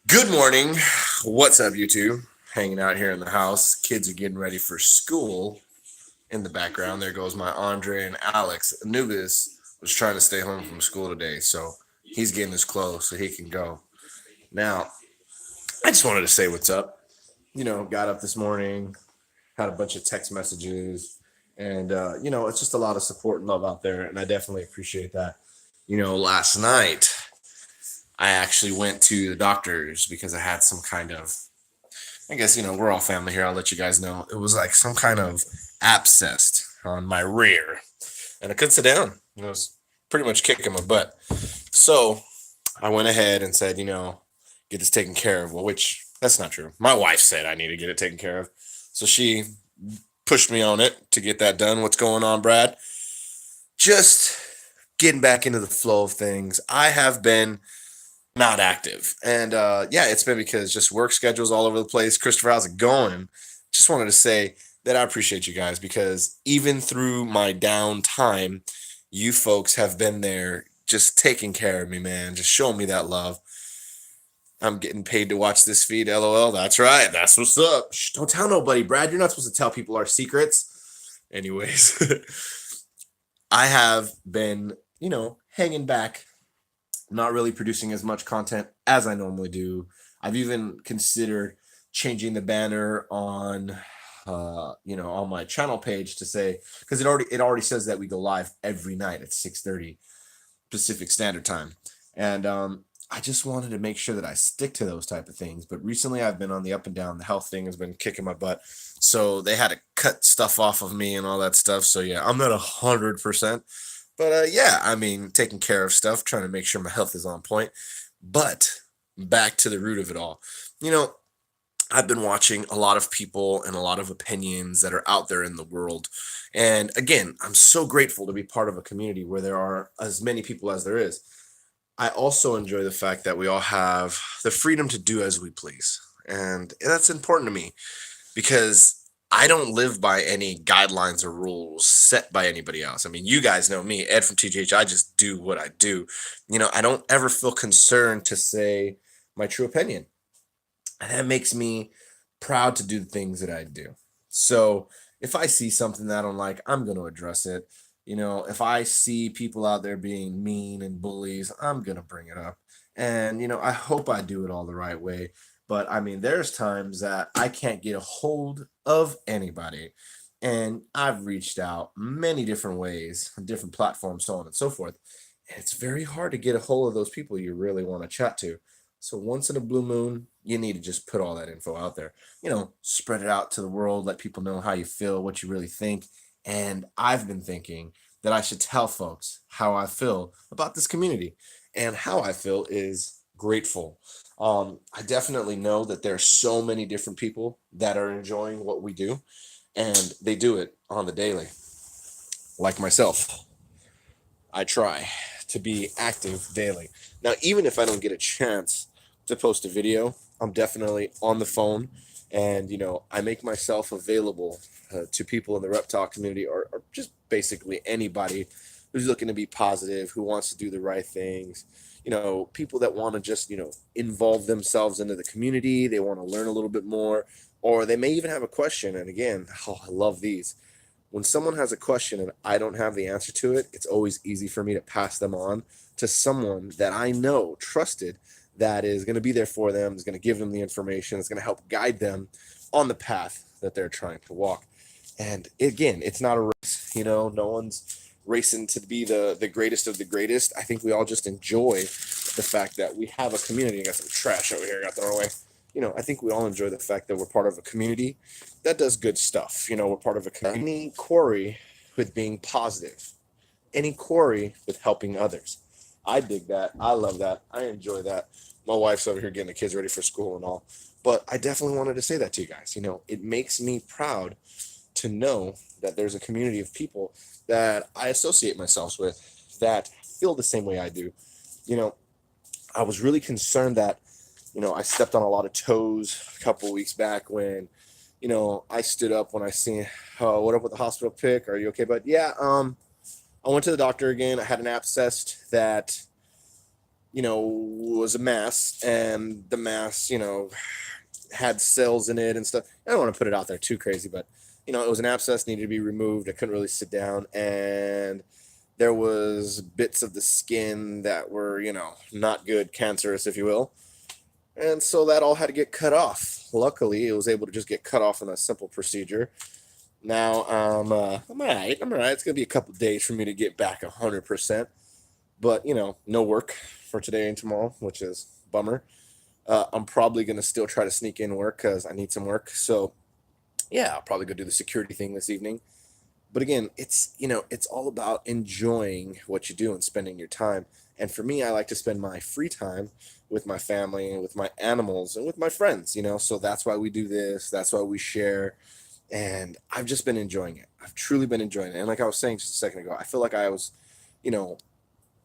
Good morning. What's up, YouTube? Hanging out here in the house. Kids are getting ready for school. In the background, there goes my Andre and Alex. Anubis was trying to stay home from school today, so he's getting his clothes so he can go. Now, I just wanted to say what's up. Got up this morning, had a bunch of text messages, and, it's just a lot of support and love out there, and I definitely appreciate that. Last night, I actually went to the doctor's because I had some kind of, I guess, we're all family here. I'll let you guys know. It was like some kind of abscess on my rear, and I couldn't sit down. It was pretty much kicking my butt. So I went ahead and said, get this taken care of. Well, which that's not true. My wife said I need to get it taken care of. So she pushed me on it to get that done. What's going on, Brad? Just getting back into the flow of things. I have been not active. And yeah, it's been because just work schedules all over the place. Christopher, how's it going? Just wanted to say that I appreciate you guys because even through my downtime, you folks have been there just taking care of me, man. Just showing me that love. I'm getting paid to watch this feed, LOL. That's right. That's what's up. Shh, don't tell nobody, Brad. You're not supposed to tell people our secrets. Anyways, I have been, hanging back, not really producing as much content as I normally do. I've even considered changing the banner on on my channel page to say, because it already says that we go live every night at 6:30 Pacific Standard Time. And I just wanted to make sure that I stick to those type of things. But recently I've been on the up and down. The health thing has been kicking my butt. So they had to cut stuff off of me and all that stuff. So yeah, I'm not 100%. But yeah, I mean, taking care of stuff, trying to make sure my health is on point. But back to the root of it all. I've been watching a lot of people and a lot of opinions that are out there in the world. And again, I'm so grateful to be part of a community where there are as many people as there is. I also enjoy the fact that we all have the freedom to do as we please. And that's important to me because I don't live by any guidelines or rules set by anybody else. I mean, you guys know me, Ed from TGH. I just do what I do. I don't ever feel concerned to say my true opinion. And that makes me proud to do the things that I do. So if I see something that I don't like, I'm going to address it. If I see people out there being mean and bullies, I'm going to bring it up. And, I hope I do it all the right way. But I mean, there's times that I can't get a hold of anybody. And I've reached out many different ways, different platforms, so on and so forth. And it's very hard to get a hold of those people you really want to chat to. So once in a blue moon, you need to just put all that info out there. Spread it out to the world, let people know how you feel, what you really think. And I've been thinking that I should tell folks how I feel about this community. And how I feel is grateful. I definitely know that there's so many different people that are enjoying what we do, and they do it on the daily. Like myself, I try to be active daily. Now, even if I don't get a chance to post a video, I'm definitely on the phone, and I make myself available to people in the reptile community, or just basically anybody who's looking to be positive, who wants to do the right things. People that want to just involve themselves into the community. They want to learn a little bit more, or they may even have a question. And again, I love these. When someone has a question and I don't have the answer to it, it's always easy for me to pass them on to someone that I know, trusted, that is going to be there for them, is going to give them the information, is going to help guide them on the path that they're trying to walk. And again, it's not a race. No one's racing to be the greatest of the greatest. I think we all just enjoy the fact that we have a community. I got some trash over here I got thrown away. I think we all enjoy the fact that we're part of a community that does good stuff. We're part of a community. Any quarry with being positive, any quarry with helping others. I dig that. I love that. I enjoy that. My wife's over here getting the kids ready for school and all. But I definitely wanted to say that to you guys. It makes me proud to know that there's a community of people that I associate myself with that feel the same way I do. I was really concerned that, I stepped on a lot of toes a couple weeks back when, I stood up when I seen, oh, what up with the hospital pick? Are you okay, bud? Yeah, I went to the doctor again. I had an abscess that was a mass, and the mass, had cells in it and stuff. I don't want to put it out there too crazy, but it was an abscess, needed to be removed. I couldn't really sit down, and there was bits of the skin that were, not good, cancerous, if you will. And so that all had to get cut off. Luckily, it was able to just get cut off in a simple procedure. Now, I'm all right. I'm all right. It's going to be a couple days for me to get back 100%. But, no work for today and tomorrow, which is bummer. I'm probably going to still try to sneak in work because I need some work. So, yeah, I'll probably go do the security thing this evening. But again, it's all about enjoying what you do and spending your time. And for me, I like to spend my free time with my family and with my animals and with my friends, so that's why we do this. That's why we share. And I've just been enjoying it. I've truly been enjoying it. And like I was saying just a second ago, I feel like I was,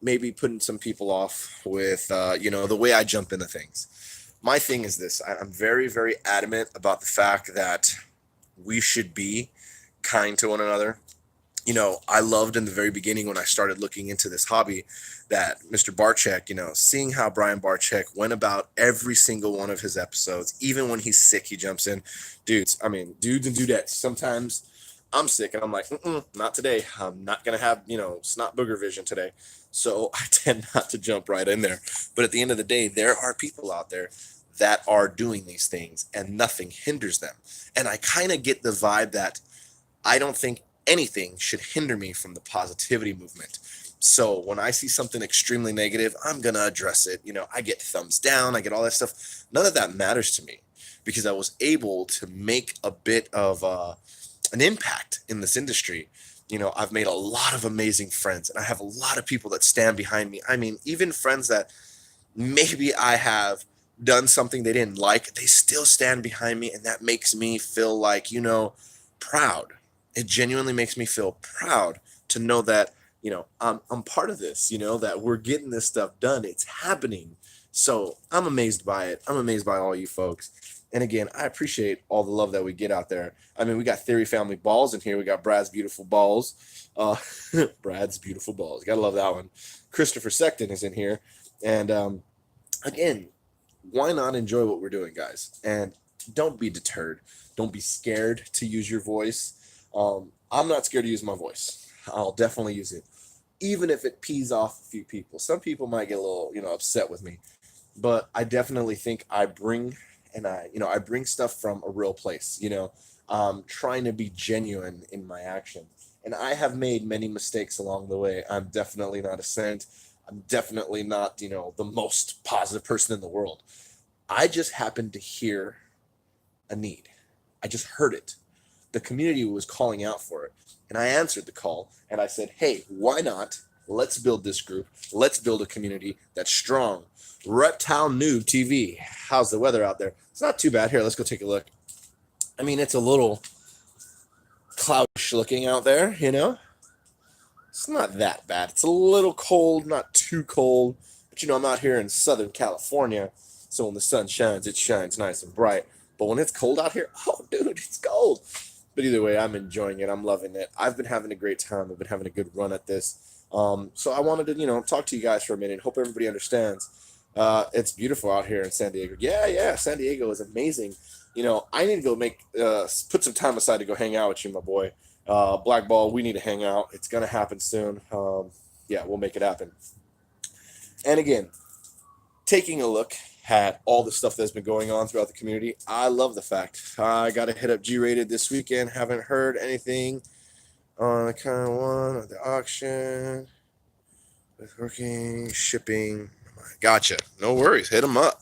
maybe putting some people off with, the way I jump into things. My thing is this. I'm very, very adamant about the fact that we should be kind to one another. I loved in the very beginning when I started looking into this hobby that Mr. Barczyk, seeing how Brian Barczyk went about every single one of his episodes, even when he's sick, he jumps in. Dudes and dudettes. Sometimes I'm sick and I'm like, not today. I'm not going to have, snot booger vision today. So I tend not to jump right in there. But at the end of the day, there are people out there that are doing these things and nothing hinders them. And I kind of get the vibe that I don't think anything should hinder me from the positivity movement. So when I see something extremely negative, I'm going to address it. I get thumbs down, I get all that stuff. None of that matters to me because I was able to make a bit of an impact in this industry. I've made a lot of amazing friends and I have a lot of people that stand behind me. I mean, even friends that maybe I have done something they didn't like, they still stand behind me. And that makes me feel like, proud. It genuinely makes me feel proud to know that, I'm part of this, that we're getting this stuff done. It's happening. So I'm amazed by it. I'm amazed by all you folks. And again, I appreciate all the love that we get out there. I mean, we got Theory Family Balls in here. We got Brad's Beautiful Balls. Brad's Beautiful Balls. Gotta love that one. Christopher Secton is in here. And again, why not enjoy what we're doing, guys? And don't be deterred. Don't be scared to use your voice. I'm not scared to use my voice. I'll definitely use it, even if it pees off a few people. Some people might get a little, upset with me, but I definitely think I bring stuff from a real place, trying to be genuine in my action. And I have made many mistakes along the way. I'm definitely not a saint. I'm definitely not, the most positive person in the world. I just happened to hear a need. I just heard it. The community was calling out for it. And I answered the call and I said, hey, why not? Let's build this group. Let's build a community that's strong. Reptile Noob TV. How's the weather out there? It's not too bad. Here, let's go take a look. I mean, it's a little cloudish looking out there, It's not that bad. It's a little cold, not too cold. But, I'm out here in Southern California. So when the sun shines, it shines nice and bright. But when it's cold out here, oh, dude, it's cold. But either way, I'm enjoying it. I'm loving it. I've been having a great time. I've been having a good run at this. So I wanted to, talk to you guys for a minute. Hope everybody understands. It's beautiful out here in San Diego. Yeah, San Diego is amazing. I need to go put some time aside to go hang out with you, my boy. Black Ball, we need to hang out. It's going to happen soon. We'll make it happen. And again, taking a look at all the stuff that's been going on throughout the community, I love the fact I got to hit up G-Rated this weekend. Haven't heard anything on the kind of one or the auction with working, shipping. Gotcha. No worries. Hit them up.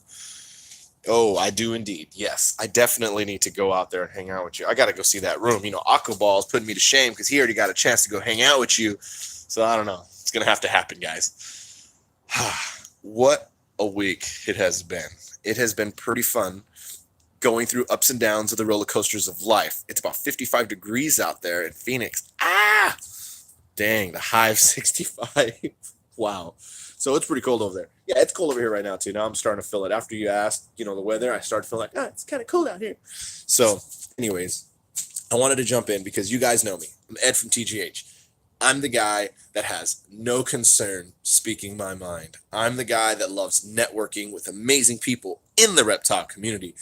Oh, I do indeed. Yes, I definitely need to go out there and hang out with you. I got to go see that room. Aquaball is putting me to shame because he already got a chance to go hang out with you. So I don't know. It's going to have to happen, guys. What a week it has been. It has been pretty fun going through ups and downs of the roller coasters of life. It's about 55 degrees out there in Phoenix. Dang, the high of 65. Wow. So it's pretty cold over there. Yeah, it's cold over here right now, too. Now I'm starting to feel it. After you asked, the weather, I started feeling like, it's kind of cold out here. So, anyways, I wanted to jump in because you guys know me. I'm Ed from TGH. I'm the guy that has no concern speaking my mind. I'm the guy that loves networking with amazing people in the reptile community.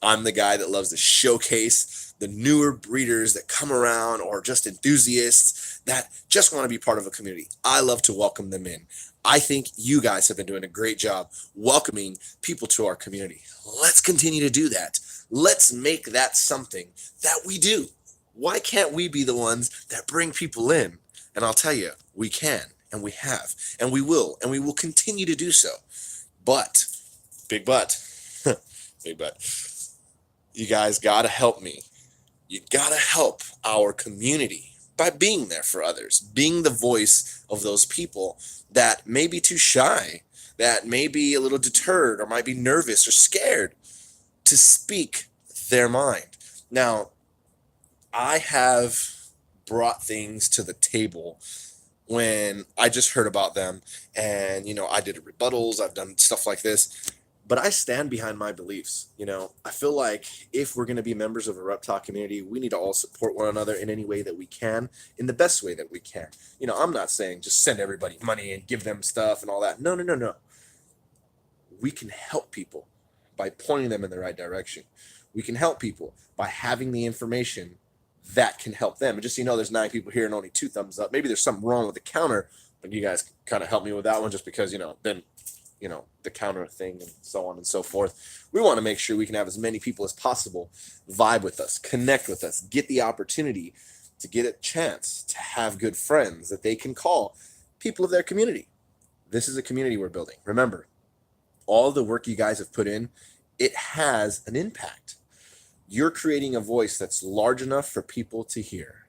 I'm the guy that loves to showcase the newer breeders that come around, or just enthusiasts that just want to be part of a community. I love to welcome them in. I think you guys have been doing a great job welcoming people to our community. Let's continue to do that. Let's make that something that we do. Why can't we be the ones that bring people in? And I'll tell you, we can, and we have, and we will continue to do so. But, big but, big but, you guys got to help me. You got to help our community by being there for others, being the voice of those people that may be too shy, that may be a little deterred, or might be nervous or scared to speak their mind. Now, I have brought things to the table when I just heard about them, and I did rebuttals, I've done stuff like this, but I stand behind my beliefs. I feel like if we're going to be members of a reptile community, we need to all support one another in any way that we can, in the best way that we can. I'm not saying just send everybody money and give them stuff and all that. No. We can help people by pointing them in the right direction. We can help people by having the information that can help them. And just there's 9 people here and only 2 thumbs up. Maybe there's something wrong with the counter, but you guys kind of help me with that one, just because then the counter thing and so on and so forth. We want to make sure we can have as many people as possible vibe with us, connect with us, get the opportunity to get a chance to have good friends that they can call people of their community. This is a community we're building. Remember, all the work you guys have put in, it has an impact. You're creating a voice that's large enough for people to hear.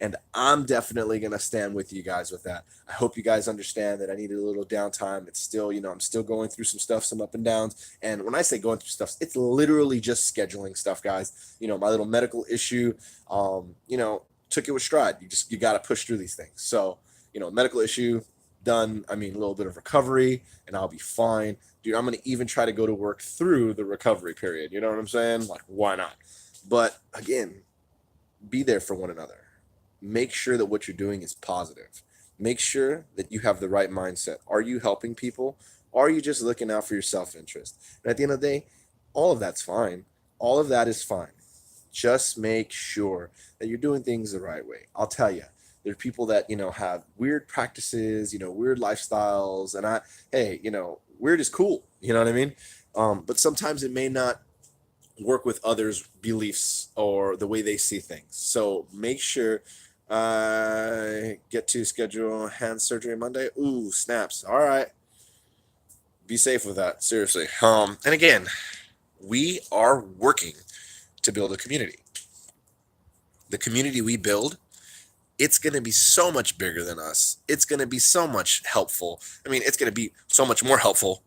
And I'm definitely going to stand with you guys with that. I hope you guys understand that I needed a little downtime. It's still, I'm still going through some stuff, some up and downs. And when I say going through stuff, it's literally just scheduling stuff, guys. My little medical issue, took it with stride. You got to push through these things. So, medical issue done. A little bit of recovery and I'll be fine. Dude, I'm going to even try to go to work through the recovery period. You know what I'm saying? Like, why not? But again, be there for one another. Make sure that what you're doing is positive. Make sure that you have the right mindset. Are you helping people? Or are you just looking out for your self-interest? And at the end of the day, all of that's fine. All of that is fine. Just make sure that you're doing things the right way. I'll tell you, there are people that, have weird practices, weird lifestyles. And weird is cool. You know what I mean? But sometimes it may not work with others' beliefs or the way they see things. So make sure get to schedule hand surgery Monday. Ooh, snaps. All right. Be safe with that. Seriously. And again, we are working to build a community. The community we build, it's going to be so much bigger than us. It's going to be so much helpful. It's going to be so much more helpful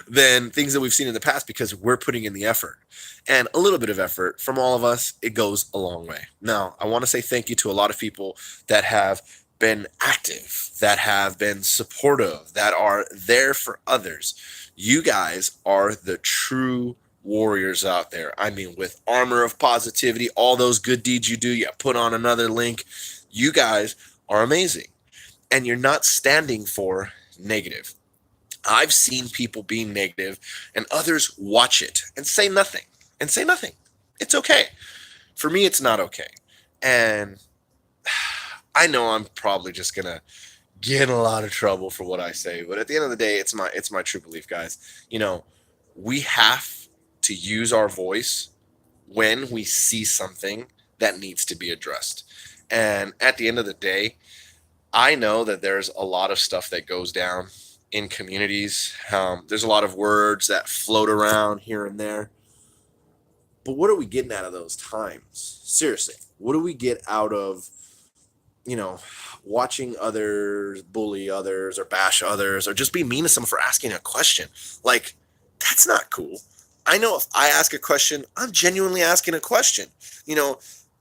than things that we've seen in the past, because we're putting in the effort. And a little bit of effort from all of us, it goes a long way. Now, I want to say thank you to a lot of people that have been active, that have been supportive, that are there for others. You guys are the true warriors out there. With armor of positivity, all those good deeds you do, you put on another link. You guys are amazing. And you're not standing for negative. I've seen people being negative and others watch it and say nothing. It's okay. For me, it's not okay. And I know I'm probably just going to get in a lot of trouble for what I say, but at the end of the day, it's my true belief, guys. We have to use our voice when we see something that needs to be addressed. And at the end of the day, I know that there's a lot of stuff that goes down in communities. There's a lot of words that float around here and there. But what are we getting out of those times? Seriously, what do we get out of, watching others bully others or bash others or just be mean to someone for asking a question? Like, that's not cool. I know if I ask a question, I'm genuinely asking a question.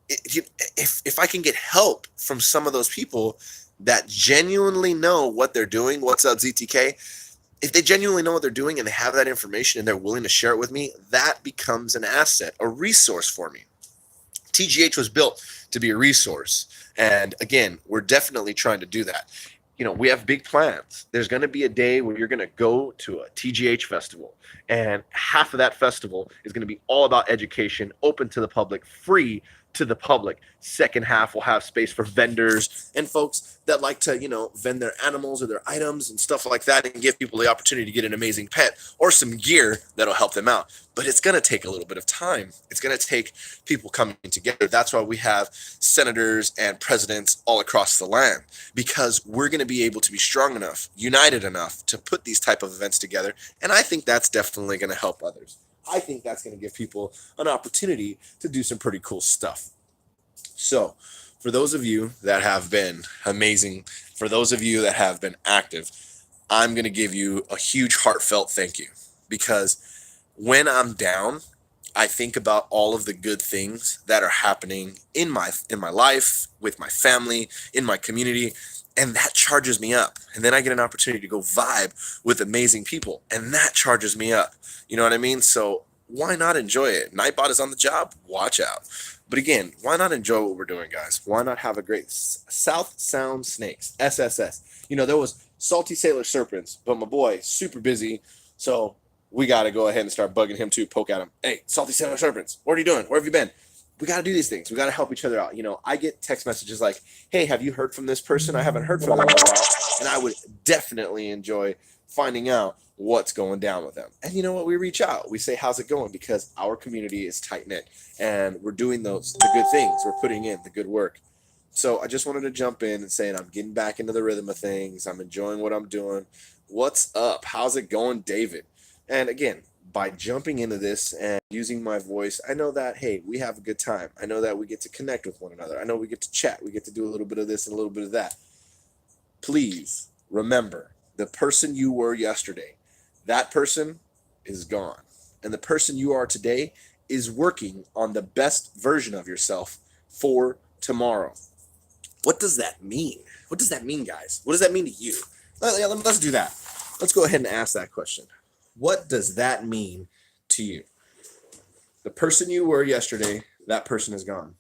If I can get help from some of those people that genuinely know what they're doing, what's up, ZTK? If they genuinely know what they're doing and they have that information and they're willing to share it with me, that becomes an asset, a resource for me TGH was built to be a resource. And again, we're definitely trying to do that. We have big plans. There's going to be a day where you're going to go to a TGH festival, and half of that festival is going to be all about education, open to the public, free to the public. Second half will have space for vendors and folks that like to, vend their animals or their items and stuff like that, and give people the opportunity to get an amazing pet or some gear that'll help them out. But it's going to take a little bit of time. It's going to take people coming together. That's why we have senators and presidents all across the land, because we're going to be able to be strong enough, united enough to put these type of events together. And I think that's definitely going to help others. I think that's going to give people an opportunity to do some pretty cool stuff. So for those of you that have been amazing, for those of you that have been active, I'm going to give you a huge heartfelt thank you, because when I'm down, I think about all of the good things that are happening in my life, with my family, in my community, and that charges me up. And then I get an opportunity to go vibe with amazing people, and that charges me up. You know what I mean? So why not enjoy it? Nightbot is on the job. Watch out. But again, why not enjoy what we're doing, guys? Why not have a great South Sound Snakes, SSS? There was Salty Sailor Serpents, but my boy, super busy. So we got to go ahead and start bugging him too, poke at him. Hey, Salty Sailor Serpents, what are you doing? Where have you been? We got to do these things. We got to help each other out. I get text messages like, hey, have you heard from this person? I haven't heard from them in a while. And I would definitely enjoy finding out what's going down with them. And you know what? We reach out. We say, how's it going? Because our community is tight-knit, and we're doing the good things. We're putting in the good work. So I just wanted to jump in and say I'm getting back into the rhythm of things. I'm enjoying what I'm doing. What's up? How's it going, David? And again, by jumping into this and using my voice, I know that, hey, we have a good time. I know that we get to connect with one another. I know we get to chat. We get to do a little bit of this and a little bit of that. Please remember, the person you were yesterday, that person is gone. And the person you are today is working on the best version of yourself for tomorrow. What does that mean? What does that mean, guys? What does that mean to you? Let's do that. Let's go ahead and ask that question. What does that mean to you? The person you were yesterday, that person is gone.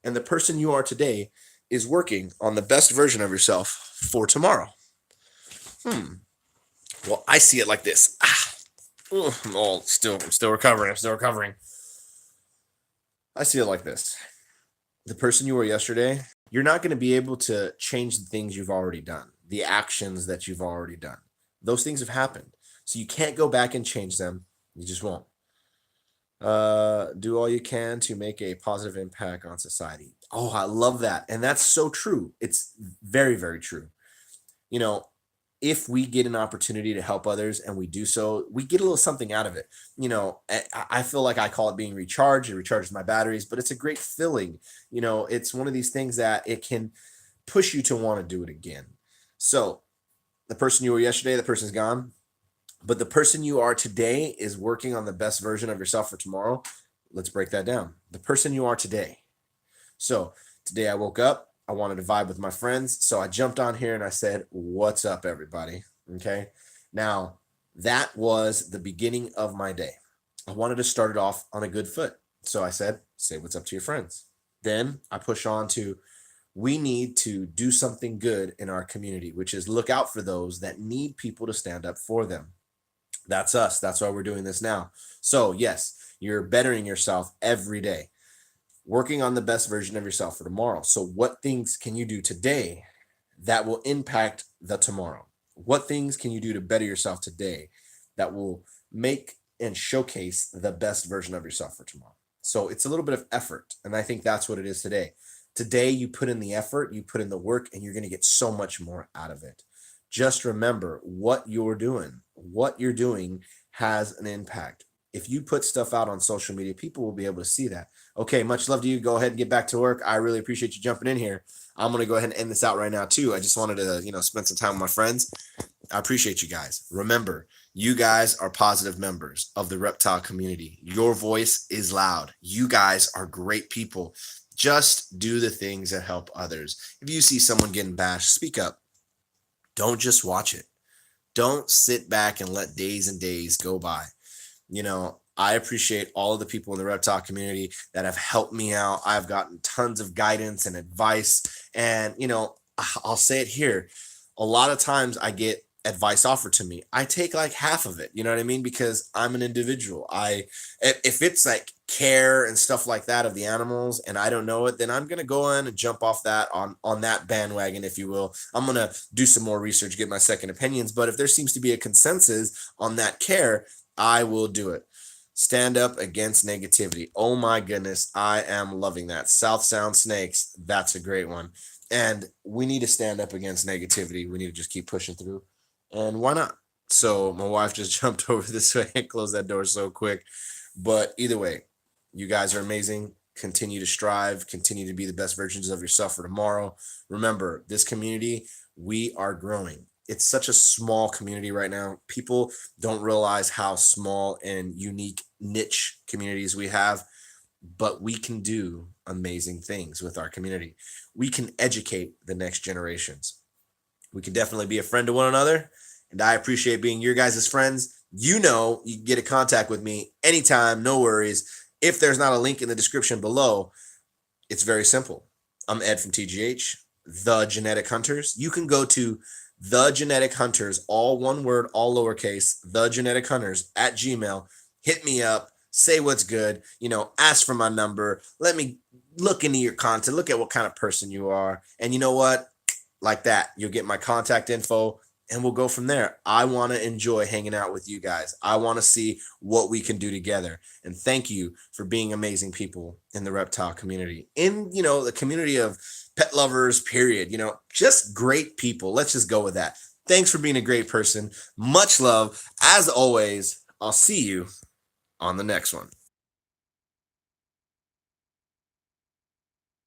And the person you are today is working on the best version of yourself for tomorrow. Well, I see it like this. I'm still recovering. I see it like this. The person you were yesterday, you're not going to be able to change the things you've already done, the actions that you've already done. Those things have happened. So you can't go back and change them. You just won't. Do all you can to make a positive impact on society. Oh, I love that. And that's so true. It's very, very true. If we get an opportunity to help others and we do so, we get a little something out of it. I feel like I call it being recharged. It recharges my batteries, but it's a great feeling. It's one of these things that it can push you to want to do it again. So the person you were yesterday, the person's gone. But the person you are today is working on the best version of yourself for tomorrow. Let's break that down. The person you are today. So today I woke up. I wanted to vibe with my friends. So I jumped on here and I said, what's up, everybody? Okay. Now, that was the beginning of my day. I wanted to start it off on a good foot. So I said, say what's up to your friends. Then I push on to, we need to do something good in our community, which is look out for those that need people to stand up for them. That's us. That's why we're doing this now. So yes, you're bettering yourself every day, working on the best version of yourself for tomorrow. So what things can you do today that will impact the tomorrow? What things can you do to better yourself today that will make and showcase the best version of yourself for tomorrow? So it's a little bit of effort. And I think that's what it is today. Today, you put in the effort, you put in the work, and you're going to get so much more out of it. Just remember what you're doing. What you're doing has an impact. If you put stuff out on social media, people will be able to see that. Okay, much love to you. Go ahead and get back to work. I really appreciate you jumping in here. I'm going to go ahead and end this out right now too. I just wanted to, spend some time with my friends. I appreciate you guys. Remember, you guys are positive members of the reptile community. Your voice is loud. You guys are great people. Just do the things that help others. If you see someone getting bashed, speak up. Don't just watch it. Don't sit back and let days and days go by. I appreciate all of the people in the reptile community that have helped me out. I've gotten tons of guidance and advice. And, I'll say it here. A lot of times I get advice offered to me. I take like half of it, you know what I mean? Because I'm an individual. If it's like care and stuff like that of the animals and I don't know it, then I'm going to go in and jump off that on that bandwagon, if you will. I'm going to do some more research, get my second opinions. But if there seems to be a consensus on that care, I will do it. Stand up against negativity. Oh my goodness, I am loving that. South Sound Snakes, that's a great one. And we need to stand up against negativity. We need to just keep pushing through. And why not? So my wife just jumped over this way and closed that door so quick. But either way, you guys are amazing. Continue to strive. Continue to be the best versions of yourself for tomorrow. Remember, this community, we are growing. It's such a small community right now. People don't realize how small and unique niche communities we have, but we can do amazing things with our community. We can educate the next generations. We can definitely be a friend to one another, and I appreciate being your guys' friends. You can get in contact with me anytime, no worries. If there's not a link in the description below, it's very simple. I'm Ed from TGH, The Genetic Hunters. You can go to The Genetic Hunters, all one word, all lowercase, The Genetic Hunters at Gmail. Hit me up, say what's good, ask for my number. Let me look into your content, look at what kind of person you are. And you know what? Like that, you'll get my contact info and we'll go from there. I want to enjoy hanging out with you guys. I want to see what we can do together. And thank you for being amazing people in the reptile community, in, the community of pet lovers, period. Just great people. Let's just go with that. Thanks for being a great person. Much love. As always, I'll see you on the next one.